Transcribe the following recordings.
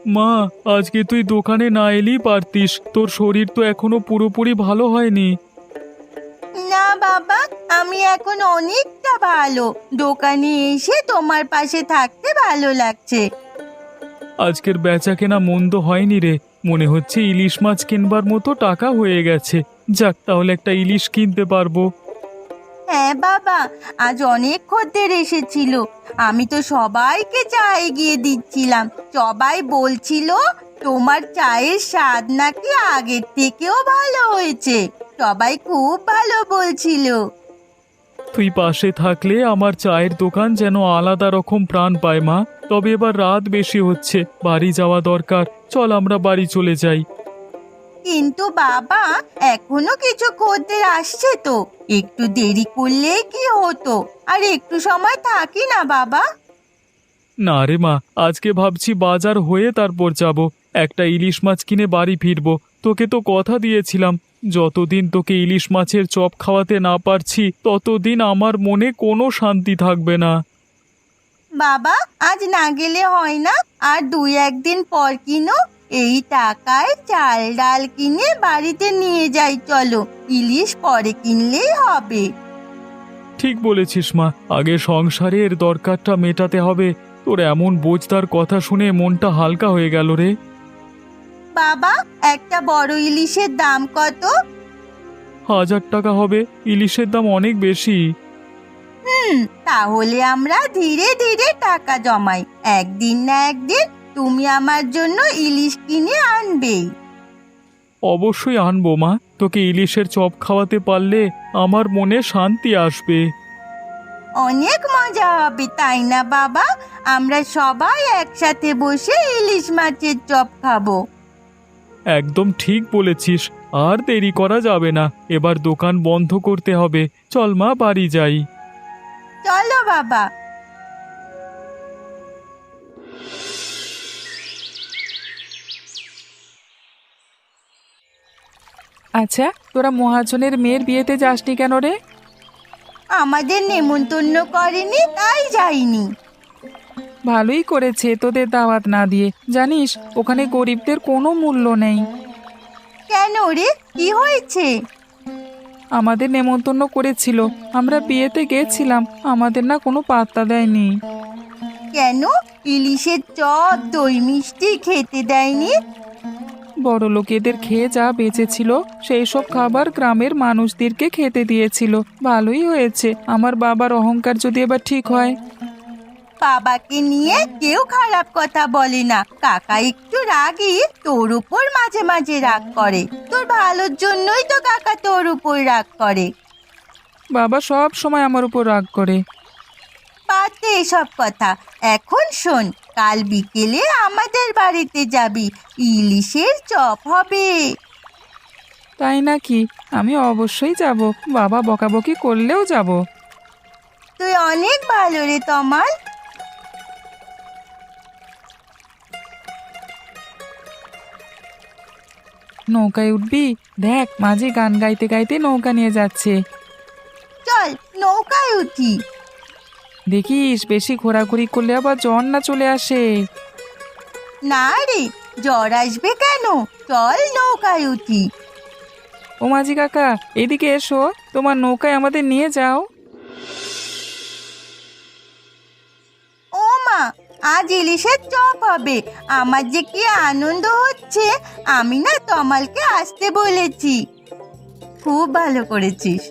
মা, আজকে তুই দোকানে না এলেই পারতিস, তোর শরীর তো এখনো পুরোপুরি ভালো হয়নি। না বাবা, আমি এখন অনেকটা ভালো। দোকানে এসে তোমার পাশে থাকতে ভালো লাগছে। আজকের বেচা কেনা মন্দ হয়নি রে, মনে হচ্ছে ইলিশ মাছ কিনবার মতো টাকা হয়ে গেছে। যাক, তাহলে একটা ইলিশ কিনতে পারবো। হ্যাঁ বাবা, আজ অনেক খদ্দের এসেছিল। আমি তো সবাইকে চা এগিয়ে দিচ্ছিলাম। সবাই বলছিল তোমার চায়ের স্বাদ নাকি আগের থেকেও ভালো হয়েছে। সবাই খুব ভালো বলছিল। তুই পাশে থাকলে আমার চায়ের দোকান যেন আলাদা রকম প্রাণ পায় মা। তবে এবার রাত বেশি হচ্ছে, বাড়ি যাওয়া দরকার। চল আমরা বাড়ি চলে যাই। কিন্তু বাবা, এখনো কিছু খদ্দের আসছে তো, একটু দেরি করলেই কি হতো। আর একটু সময় থাকি না বাবা। না রে মা, আজকে ভাবছি বাজার হয়ে তারপর যাব। একটা ইলিশ মাছ কিনে বাড়ি ফিরবো। তোকে তো কথা দিয়েছিলাম, যতদিন তোকে ইলিশ মাছের চপ খাওয়াতে না পারছি ততদিন আমার মনে কোনো শান্তি থাকবে না। বাবা, আজ না গেলে হয় না? আর দুই একদিন পর কিনো। এই টাকায় চাল ডাল কিনে বাড়িতে নিয়ে যাই চলো। ইলিশ পরে কিনলেই হবে। ঠিক বলেছিস মা, আগে সংসারের দরকারটা মেটাতে হবে। তোর এমন বোঝদার কথা শুনে মনটা হালকা হয়ে গেল রে। বাবা, একটা বড় ইলিশের দাম কত? 1000 টাকা হবে। ইলিশের দাম অনেক বেশি। তাহলে আমরা ধীরে ধীরে টাকা জমাই। একদিন না একদিন তুমি আমার জন্য ইলিশ কিনে আনবেই। অবশ্যই আনবো মা, তোকে ইলিশের চপ খাওয়াতে পারলে আমার মনে শান্তি আসবে। অনেক মজা হবে, তাই না বাবা? আমরা সবাই একসাথে বসে ইলিশ মাছের চপ খাবো। একদম ঠিক বলেছিস। আর দেরি করা যাবে না, এবার দোকান বন্ধ করতে হবে। চল মা, বাড়ি যাই। চলো বাবা। আচ্ছা, তোরা মহাজনের মেয়ের বিয়েতে যাসনি কেন রে? আমাদের নেমন্তন্ন করেনি, তাই যাইনি। ভালোই করেছে তোদের দাওয়াত না দিয়ে। জানিস, ওখানে গরিবদের কোনো মূল্য নেই। কেন রে, কি হয়েছে? আমাদের নেমন্তন্ন করেছিল, আমরা বিয়েতে গেছিলাম, আমাদের না কোনো পাত্তা দেয়নি। কেন? ইলিশের চপ দই মিষ্টি খেতে দেয়নি? বড় লোকেদের খেয়ে যা বেঁচেছিল সেই সব খাবার গ্রামের মানুষদেরকে খেতে দিয়েছিল। ভালোই হয়েছে, আমার বাবার অহংকার যদি এবার ঠিক হয়। বাবাকে নিয়ে কেউ খারাপ কথা বলে না। কাকা একটু রাগী, তোর উপর মাঝে মাঝে রাগ করে। তোর ভালোর জন্যই তো কাকা তোর উপর রাগ করে। বাবা সব সময় আমার উপর রাগ করে। বাদ দে এসব কথা। এখন শোন, কাল বিকেলে আমাদের বাড়িতে যাবি, ইলিশের চপ হবে। তাই নাকি? আমি অবশ্যই যাব, বাবা বকাবকি করলেও যাব। তুই অনেক ভালো রে তমাল। নৌকায় উঠবি? দেখ, মাঝি গান গাইতে গাইতে নৌকা নিয়ে যাচ্ছে। চল নৌকায় উঠি। দেখিস, বেশি ঘোরাঘুরি করলে আবার জ্বর না চলে আসে। না রে, জ্বর আসবে কেন? চল নৌকায় উঠি। ও মাঝি কাকা, এদিকে এসো, তোমার নৌকায় আমাদের নিয়ে যাও। ও মা, আজ ইলিশের চপ হবে। আমার যে কি আনন্দ হচ্ছে। আমি না তমালকে আসতে বলেছি। খুব ভালো করেছিস।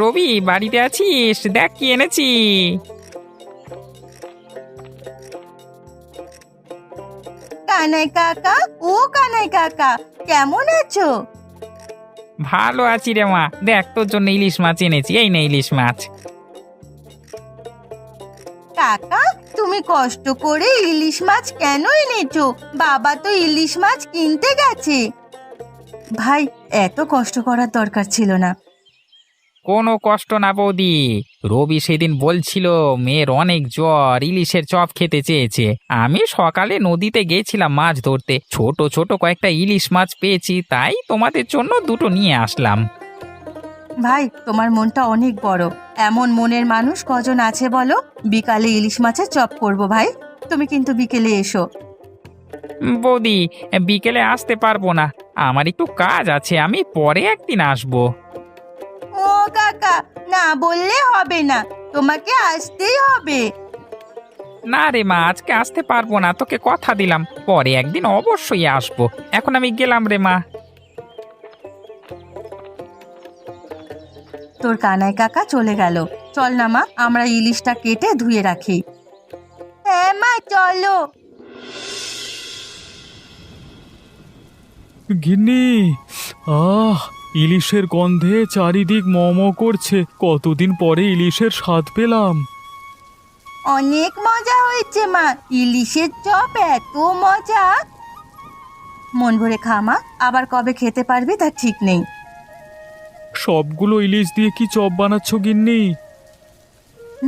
রবি, বাড়িতে আছিস? দেখ কি এনেছি। কানাই কাকা, ও কানাই কাকা, কেমন আছো? ভালো আছি রে মা। দেখ, তোর জন্য ইলিশ মাছ এনেছি। এই নে ইলিশ মাছ। কাকা, তুমি কষ্ট করে ইলিশ মাছ কেন এনেছো? বাবা তো ইলিশ মাছ কিনতে গেছে। ভাই, এত কষ্ট করার দরকার ছিল না। কোনো কষ্ট না বৌদি। রবি সেদিন বলছিল মেয়ের অনেক জ্বর, ইলিশের চপ খেতে চেয়েছে। আমি সকালে নদীতে গেছিলাম মাছ ধরতে, ছোট ছোট কয়েকটা ইলিশ মাছ পেয়েছি, তাই তোমাদের জন্য দুটো নিয়ে আসলাম। ভাই, তোমার মনটা অনেক বড়। এমন মনের মানুষ কজন আছে বলো? বিকালে ইলিশ মাছের চপ করব ভাই। তুমি কিন্তু বিকেলে এসো। বৌদি, বিকেলে আসতে পারবো না, আমার একটু কাজ আছে, আমি পরে একদিন আসবো। ও কাকা, না বললে হবে না, তোমাকে আসতেই হবে। না রে মা, আজকে আসতে পারবো না, তোকে কথা দিলাম, পরে একদিন অবশ্যই আসবো। এখন আমি গেলাম রে মা। তোর কানাই কাকা চলে গেল। চল না মা, আমরা ইলিশটা কেটে ধুয়ে রাখি। হ্যাঁ মা, চলো। গিন্নি, ইলিশের গন্ধে চারিদিক ম করছে। কতদিন পরে ইলিশের স্বাদ পেলাম। অনেক মজা হয়েছে মা, ইলিশের চপ এত মজা। মন ভরে খা মা, আবার কবে খেতে পারবি তার ঠিক নেই। সবগুলো ইলিশ দিয়ে কি চপ বানাচ্ছ গিন্নি?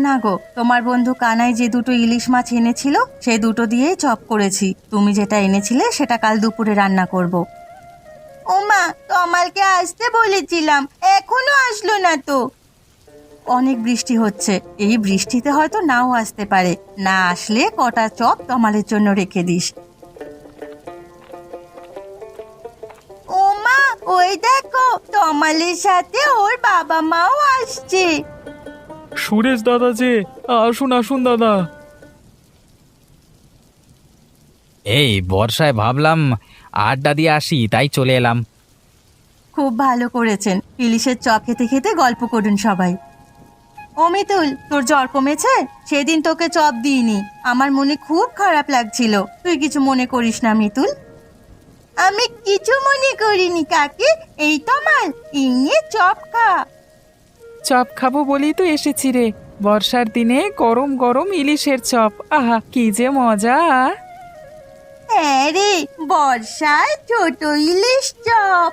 না গো, তোমার বন্ধু কানাই যে দুটো ইলিশ মাছ এনেছিল সেই দুটো দিয়েই চপ করেছি। তুমি যেটা এনেছিলে সেটা কাল দুপুরে রান্না করব। ও মা, তমালকে আসতে বলেছিলাম, এখনো আসলো না তো। অনেক বৃষ্টি হচ্ছে, এই বৃষ্টিতে হয়তো নাও আসতে পারে। না আসলে কটা চপ তমালের জন্য রেখে দিস। ও মা, ওই দেখো, তমালের সাথে ওর বাবা মাও আসছে। সুরেশ দাদা যে, আসুন আসুন দাদা। এই বর্ষায় ভাবলাম আড্ডা দিয়ে আসি, তাই চলে এলাম। খুব ভালো করেছেন, ইলিশের চপ খেতে খেতে গল্প করুন সবাই। ও মিতুল, তোর জ্বর কমেছে? সেদিন তোকে চপ দিইনি, আমার মনে খুব খারাপ লাগছিল। তুই কিছু মনে করিস না মিতুল। আমি কিছু মনে করিনি কাকি। এই তমাল, ইংয়ে চপ খা। চপ খাবো বলেই তো এসেছি রে। বর্ষার দিনে গরম গরম ইলিশের চপ, আহা কি যে মজা। হ্যাঁ রে, বর্ষায় ছোট ইলিশ চপ।